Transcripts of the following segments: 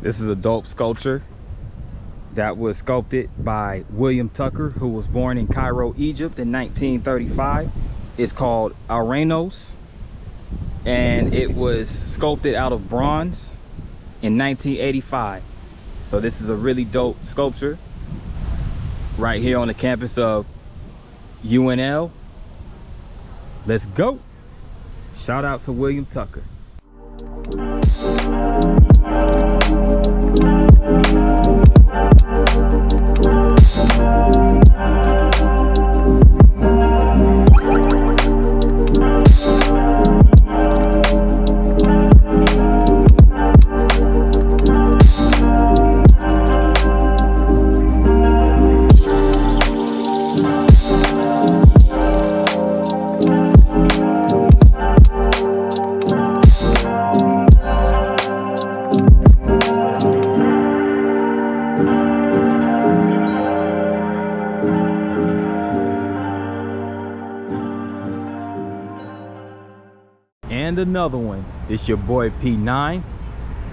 This is a dope sculpture that was sculpted by William Tucker, who was born in Cairo, Egypt in 1935. It's called Aranos, and it was sculpted out of bronze in 1985. So this is a really dope sculpture right here on the campus of UNL. Let's go. Shout out to William Tucker. And another one. It's your boy P9,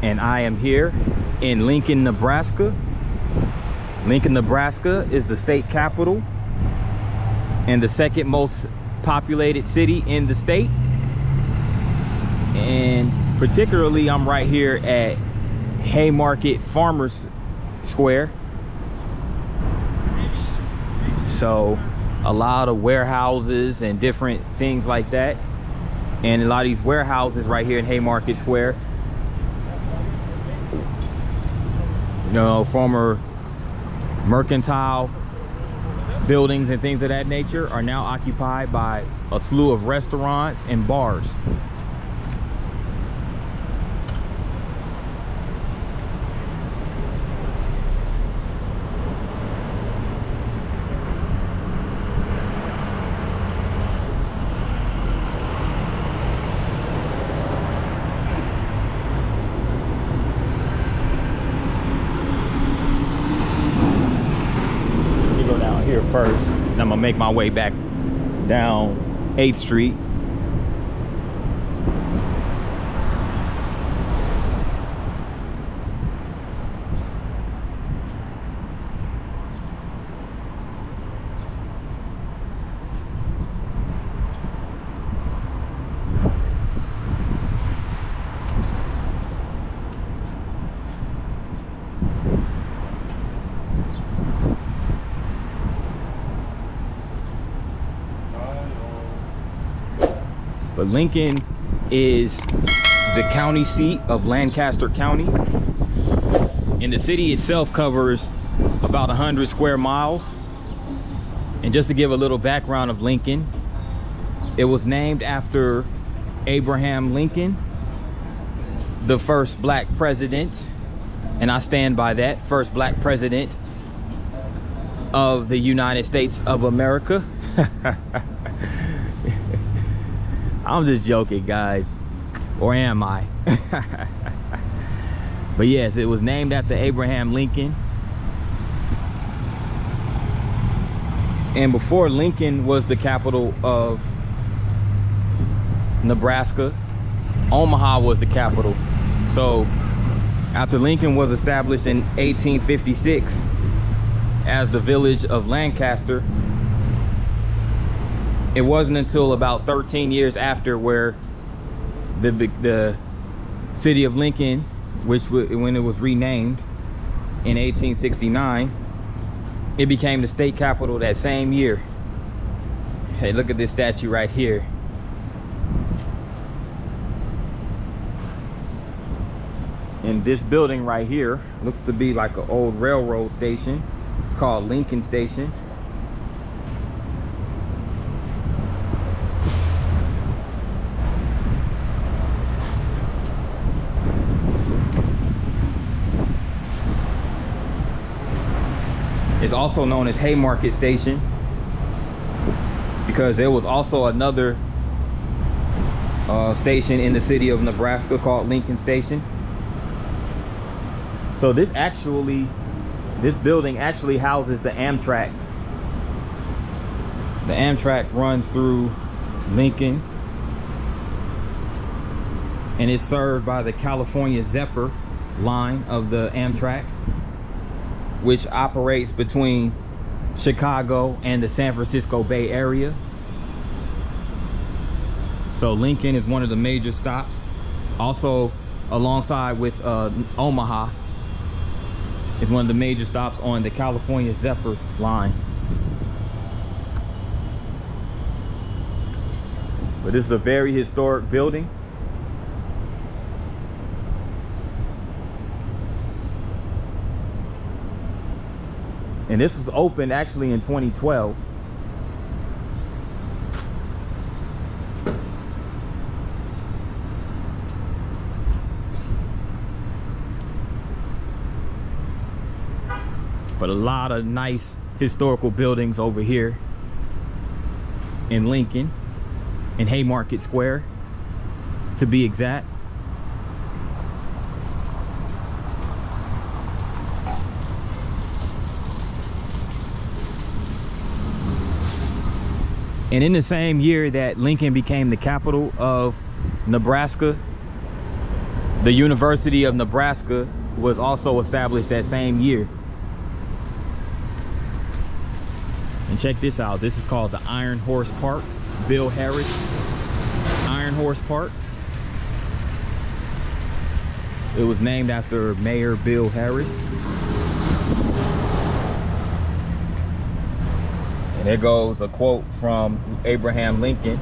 and I am here in Lincoln, Nebraska. Lincoln, Nebraska is the state capital and the second most populated city in the state. And particularly, I'm right here at Haymarket Farmers Square. So a lot of warehouses and different things like that. And a lot of these warehouses right here in Haymarket Square, you know, former mercantile buildings and things of that nature are now occupied by a slew of restaurants and bars. Here first, and I'm gonna make my way back down 8th Street. But Lincoln is the county seat of Lancaster County, and the city itself covers about 100 square miles. And just to give a little background of Lincoln, it was named after Abraham Lincoln, the first black president, and I stand by that, first black president of the United States of America. I'm just joking, guys, or am I? But yes, it was named after Abraham Lincoln. And before Lincoln was the capital of Nebraska, Omaha was the capital. So after Lincoln was established in 1856 as the village of Lancaster, it wasn't until about 13 years after where the city of Lincoln, when it was renamed in 1869, it became the state capital that same year. Hey, look at this statue right here. And this building right here looks to be like an old railroad station. It's called Lincoln Station. It's also known as Haymarket Station because there was also another station in the city of Nebraska called Lincoln Station. So this building actually houses the Amtrak. The Amtrak runs through Lincoln, and it's served by the California Zephyr line of the Amtrak, which operates between Chicago and the San Francisco Bay Area. So Lincoln is one of the major stops. Also, alongside with Omaha, is one of the major stops on the California Zephyr line. But this is a very historic building. And this was opened actually in 2012. But a lot of nice historical buildings over here in Lincoln, in Haymarket Square, to be exact. And in the same year that Lincoln became the capital of Nebraska, the University of Nebraska was also established that same year. And check this out. This is called the Iron Horse Park. Bill Harris Iron Horse Park. It was named after Mayor Bill Harris. And there goes a quote from Abraham Lincoln.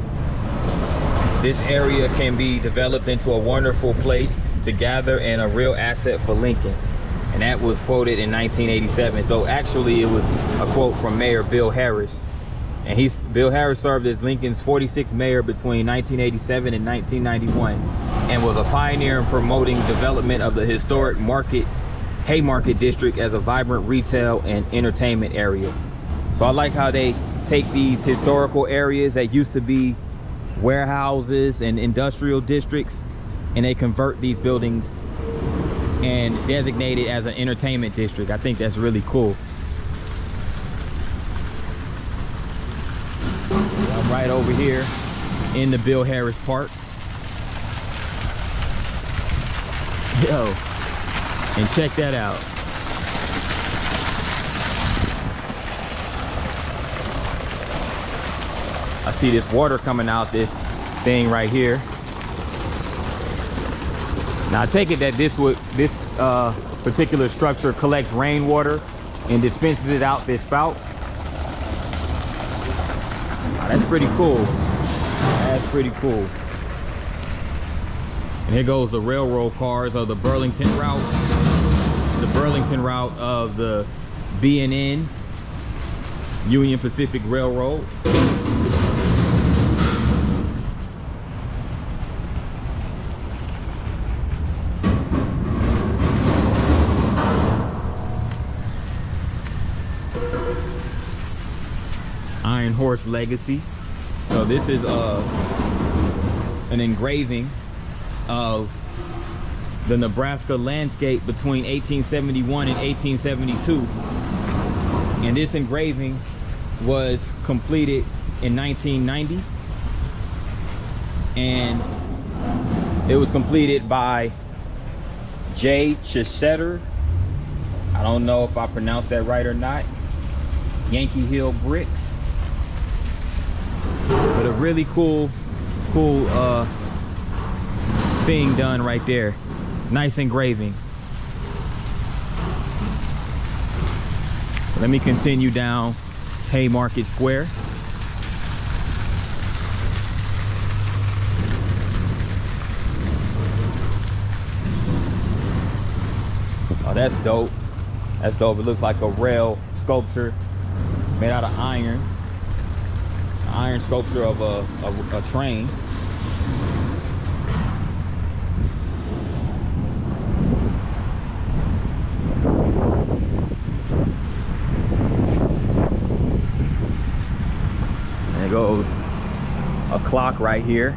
This area can be developed into a wonderful place to gather and a real asset for Lincoln. And that was quoted in 1987. So actually it was a quote from Mayor Bill Harris. And Bill Harris served as Lincoln's 46th mayor between 1987 and 1991 and was a pioneer in promoting development of the historic Haymarket District as a vibrant retail and entertainment area. So I like how they take these historical areas that used to be warehouses and industrial districts, and they convert these buildings and designate it as an entertainment district. I think that's really cool. I'm right over here in the Bill Harris Park. Yo, and check that out. I see this water coming out this thing right here. Now I take it that this particular structure collects rainwater and dispenses it out this spout. Now, that's pretty cool. That's pretty cool. And here goes the railroad cars of the Burlington route. The Burlington route of the B&N, Union Pacific Railroad. Iron Horse Legacy. So this is an engraving of the Nebraska landscape between 1871 and 1872. And this engraving was completed in 1990. And it was completed by J. Chichetter. I don't know if I pronounced that right or not. Yankee Hill brick. But a really cool thing done right there. Nice engraving. Let me continue down Haymarket Square. Oh, that's dope. That's dope. It looks like a rail sculpture made out of iron. Iron sculpture of a train. And it goes a clock right here.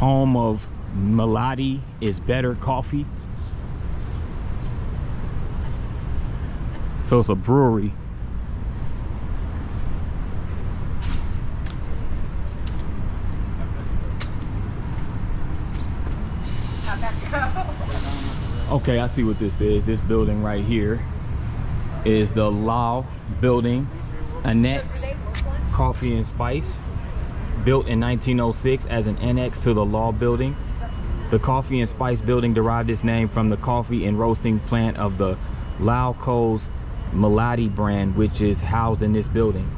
home of Melody is Better Coffee. So it's a brewery. Okay, I see what this is. This building right here is the Law Building Annex Coffee and Spice, built in 1906 as an annex to the Law Building. The Coffee and Spice building derived its name from the coffee and roasting plant of the Lauco's Melody brand, which is housed in this building.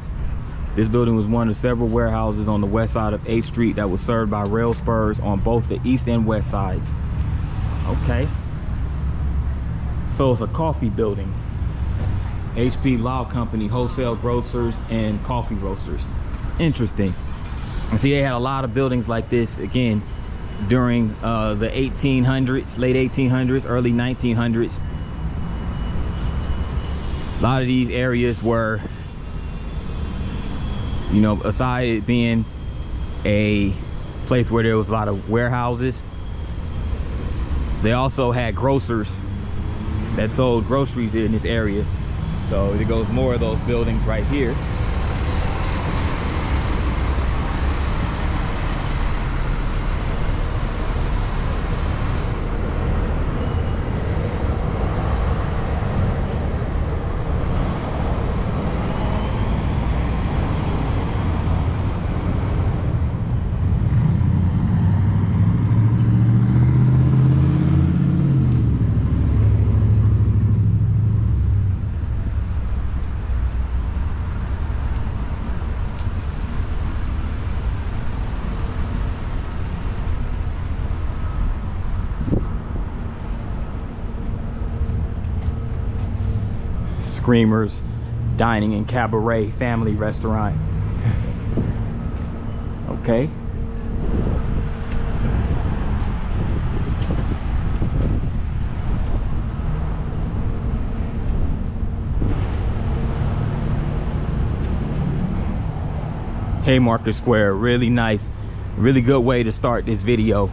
This building was one of several warehouses on the west side of 8th Street that was served by rail spurs on both the east and west sides. Okay. So it's a coffee building. HP Law Company, wholesale grocers and coffee roasters. Interesting. And see, they had a lot of buildings like this, again, during the 1800s, late 1800s, early 1900s. A lot of these areas were, you know, aside it being a place where there was a lot of warehouses, they also had grocers that sold groceries in this area. So there goes more of those buildings right here. Screamers Dining and Cabaret Family Restaurant. Okay. Haymarket Square, really nice, really good way to start this video.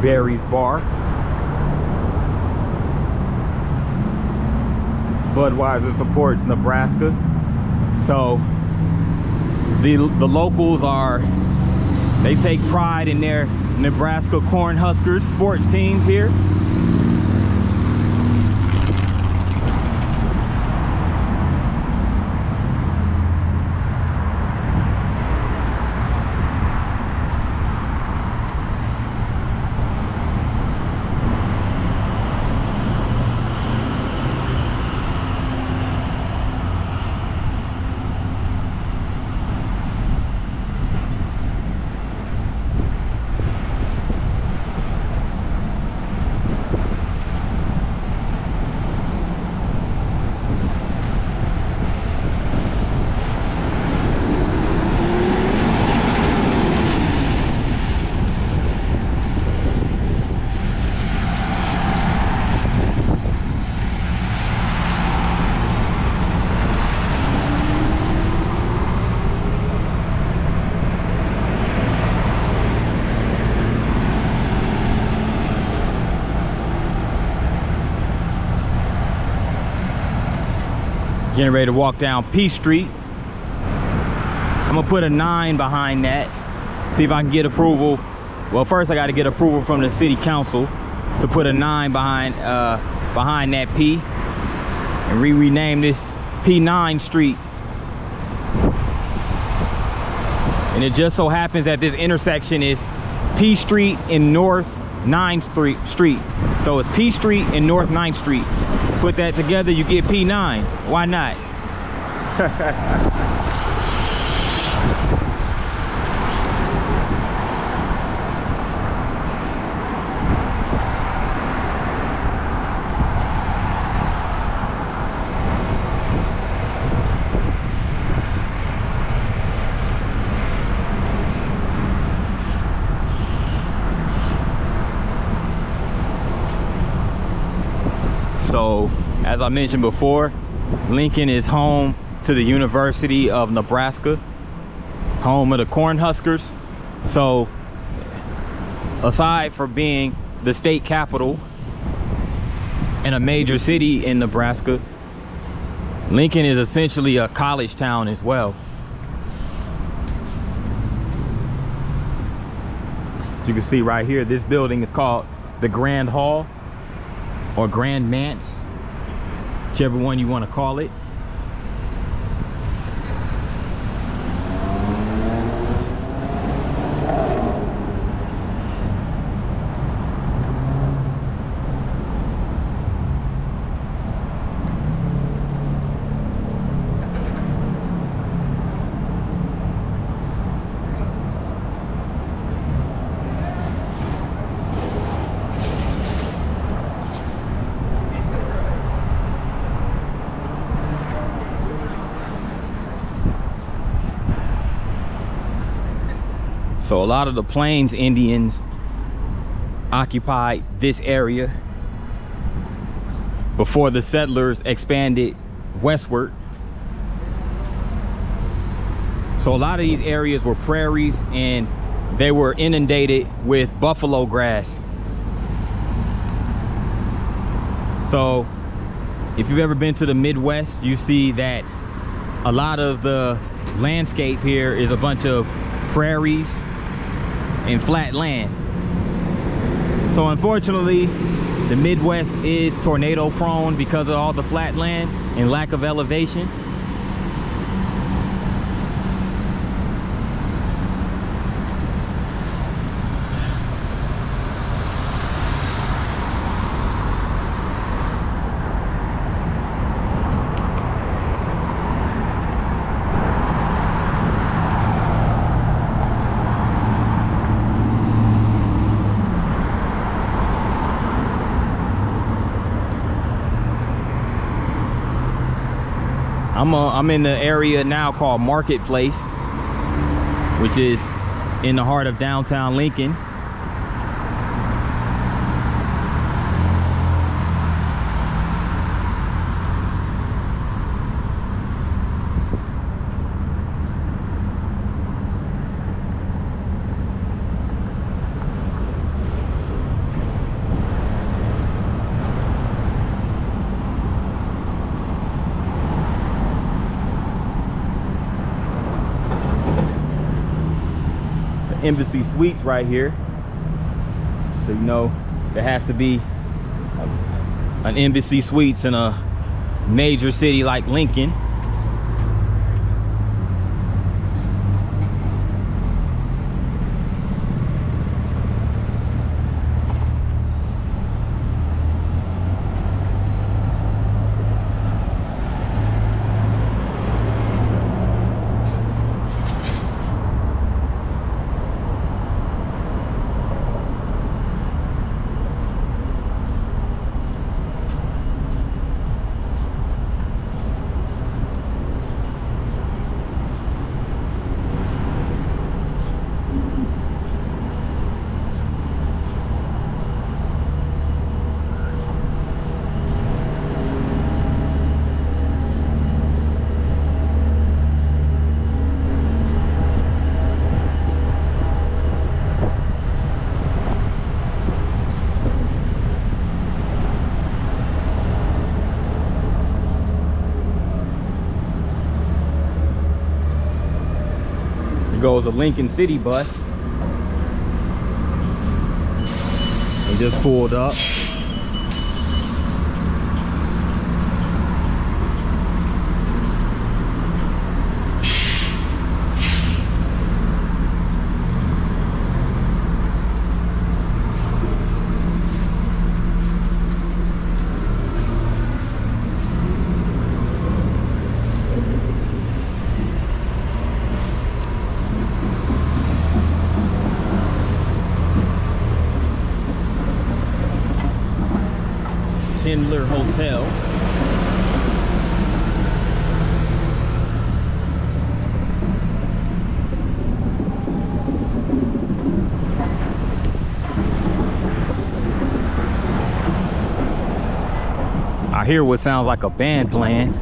Barry's Bar. Budweiser supports Nebraska. So the locals they take pride in their Nebraska Cornhuskers sports teams here. Getting ready to walk down P Street. I'm gonna put a 9 behind that. See if I can get approval. Well, first I gotta get approval from the city council to put a 9 behind that P and rename this P9 Street. And it just so happens that this intersection is P Street and North 9th Street. So it's P Street and North 9th Street. Put that together, you get P9. Why not? So, as I mentioned before, Lincoln is home to the University of Nebraska, home of the Cornhuskers. So, aside from being the state capital and a major city in Nebraska, Lincoln is essentially a college town as well. As you can see right here, this building is called the Grand Hall, or Grand Manse, whichever one you want to call it. So a lot of the Plains Indians occupied this area before the settlers expanded westward. So a lot of these areas were prairies and they were inundated with buffalo grass. So if you've ever been to the Midwest, you see that a lot of the landscape here is a bunch of prairies and flat land. So unfortunately, the Midwest is tornado prone because of all the flat land and lack of elevation. I'm in the area now called Marketplace, which is in the heart of downtown Lincoln. Embassy Suites right here, so you know there has to be an Embassy Suites in a major city like Lincoln. Goes a Lincoln City bus. They just pulled up. Schindler Hotel. I hear what sounds like a band playing.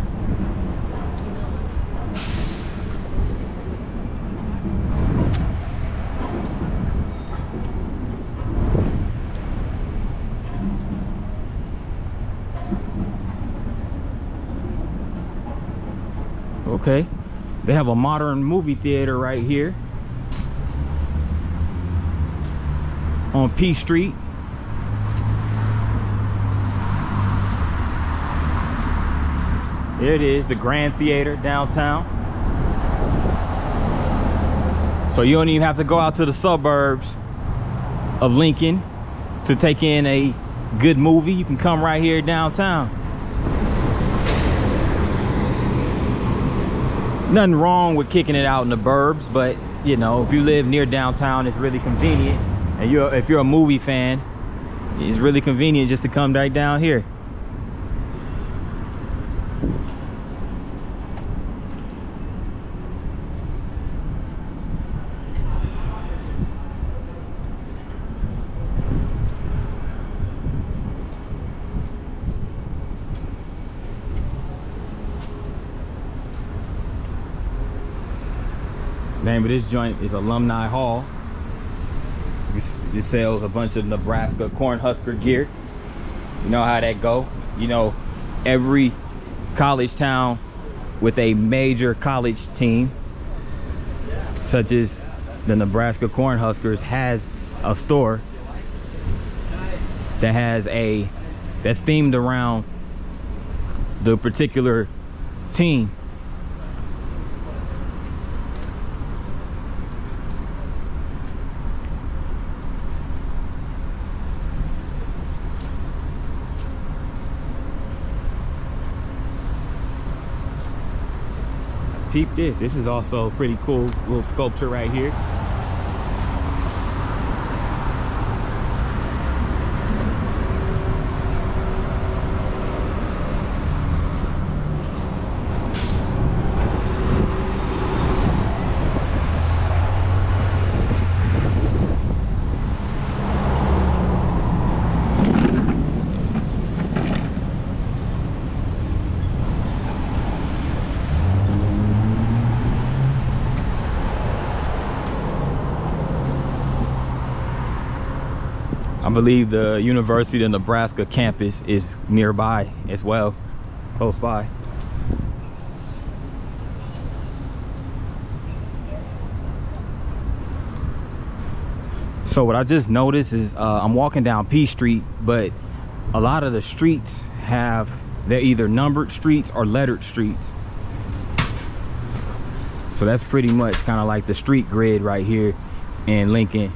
Okay, they have a modern movie theater right here on P Street. There it is, the Grand Theater downtown. So you don't even have to go out to the suburbs of Lincoln to take in a good movie. You can come right here downtown. Nothing wrong with kicking it out in the burbs, but you know, if you live near downtown, it's really convenient. And if you're a movie fan, it's really convenient just to come right down here. The name of this joint is Alumni Hall. This sells a bunch of Nebraska Cornhusker gear. You know how that go. You know, every college town with a major college team, such as the Nebraska Cornhuskers, has a store that's themed around the particular team. Peep this. This is also a pretty cool little sculpture right here. I believe the University of Nebraska campus is nearby as well, close by. So what I just noticed is I'm walking down P Street, but a lot of the streets they're either numbered streets or lettered streets. So that's pretty much kind of like the street grid right here in Lincoln.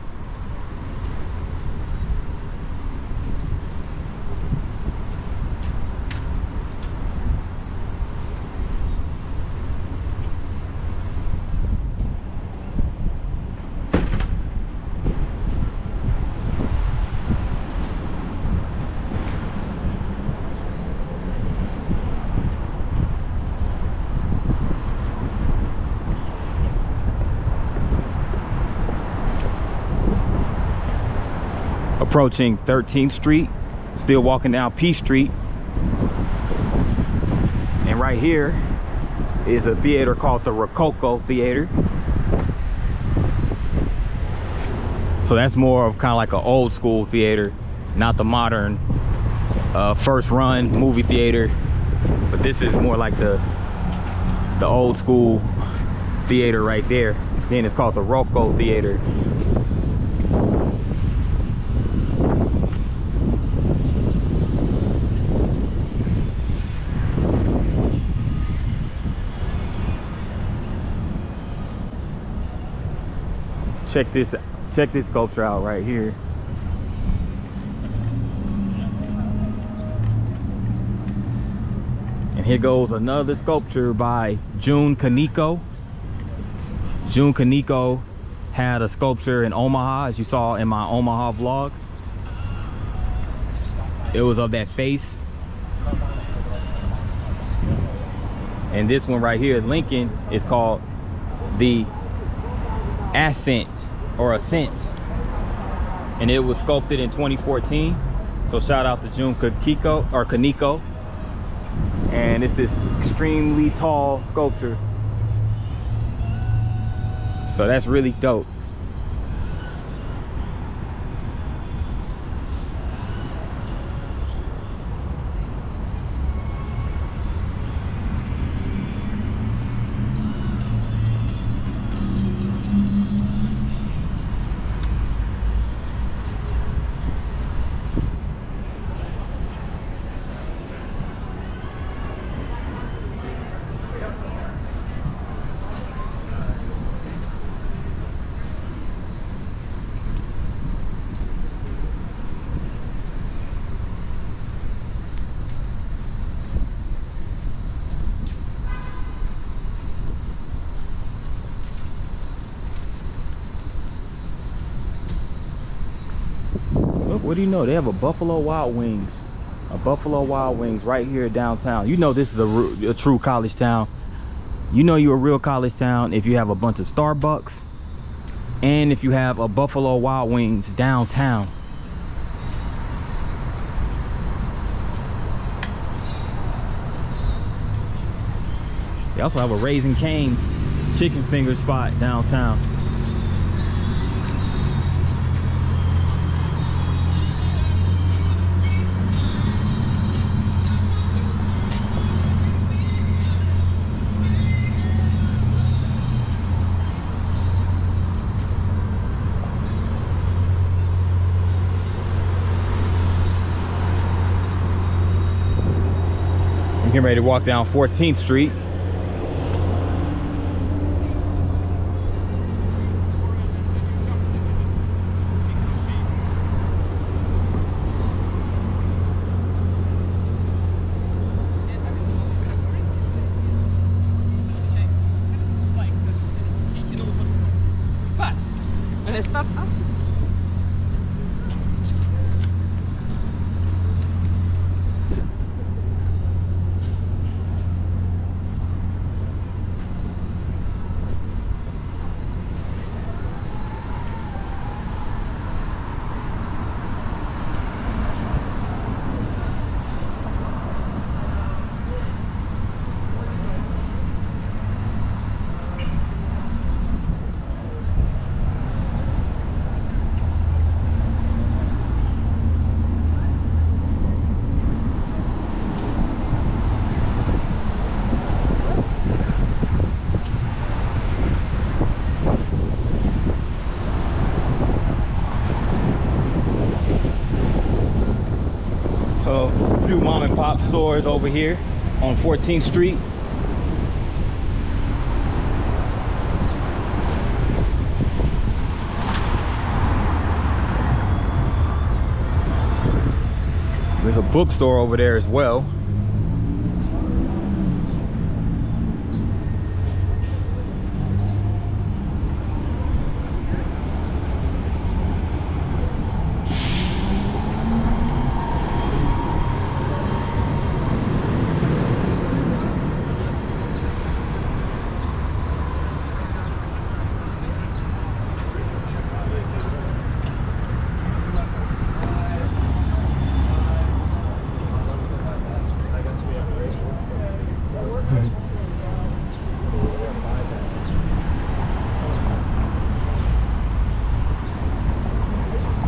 Approaching 13th Street, still walking down P Street. And right here is a theater called the Rococo Theater. So that's more of kind of like an old school theater, not the modern first run movie theater. But this is more like the old school theater right there. Again, it's called the Rococo Theater. Check this sculpture out right here. And here goes another sculpture by June Kaneko. June Kaneko had a sculpture in Omaha, as you saw in my Omaha vlog. It was of that face And this one right here, Lincoln, is called the Ascent or Ascent. And it was sculpted in 2014. So shout out to Jun Kaneko. And it's this extremely tall sculpture. So that's really dope. What do you know? They have a Buffalo Wild Wings. A Buffalo Wild Wings right here downtown. You know this is a true college town. You know you're a real college town if you have a bunch of Starbucks and if you have a Buffalo Wild Wings downtown. They also have a Raising Cane's chicken finger spot downtown. Getting ready to walk down 14th Street. Mom and pop stores over here on 14th Street. There's a bookstore over there as well.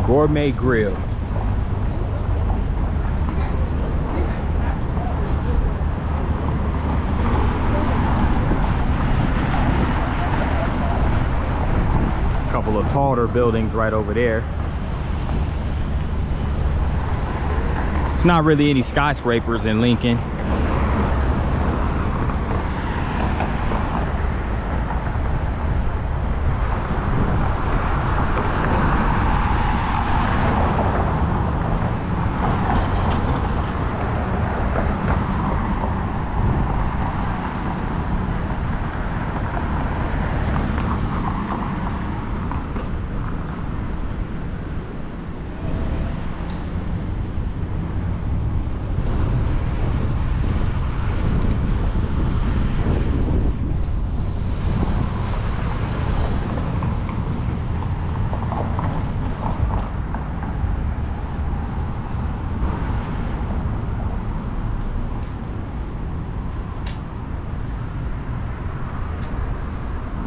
Gourmet Grill. Couple of taller buildings right over there. It's not really any skyscrapers in Lincoln.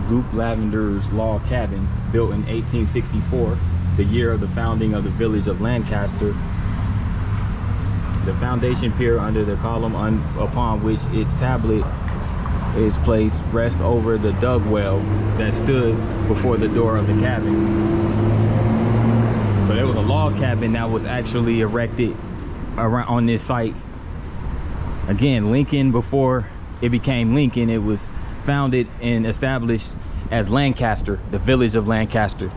Luke Lavender's log cabin, built in 1864, the year of the founding of the village of Lancaster. The foundation pier under the column upon which its tablet is placed rests over the dug well that stood before the door of the cabin. So there was a log cabin that was actually erected around on this site. Again, Lincoln, before it became Lincoln, it was founded and established as Lancaster, the village of Lancaster.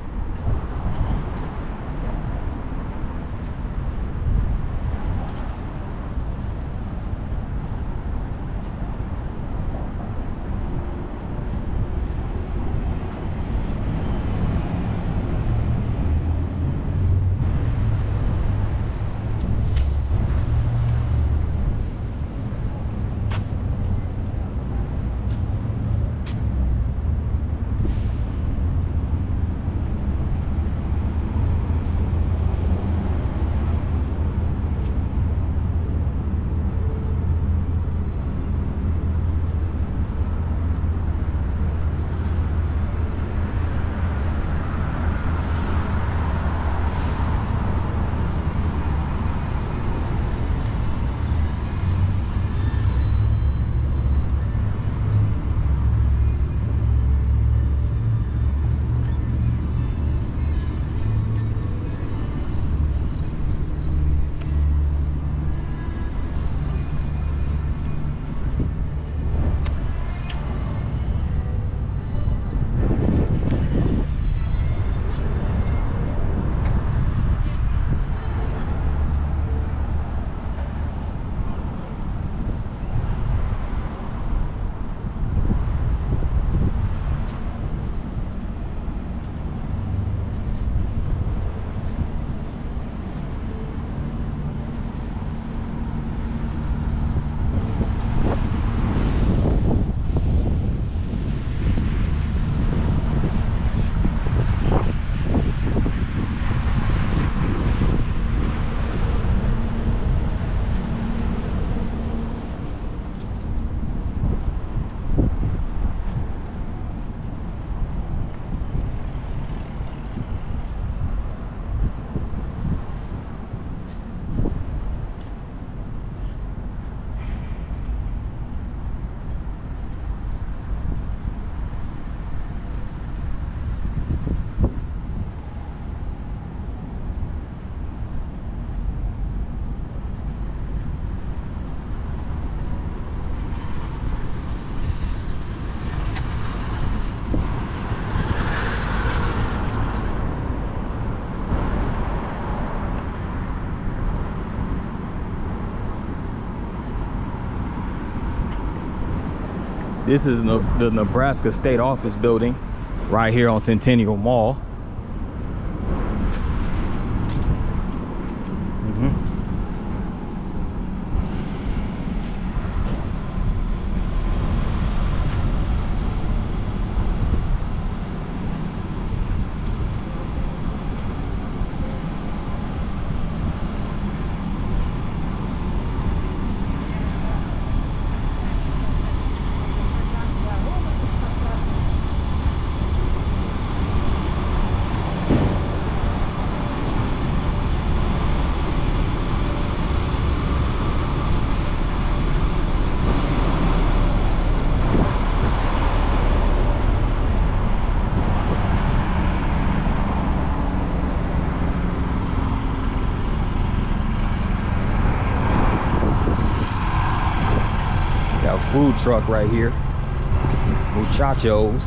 This is the Nebraska State Office building right here on Centennial Mall. Food truck right here, muchachos.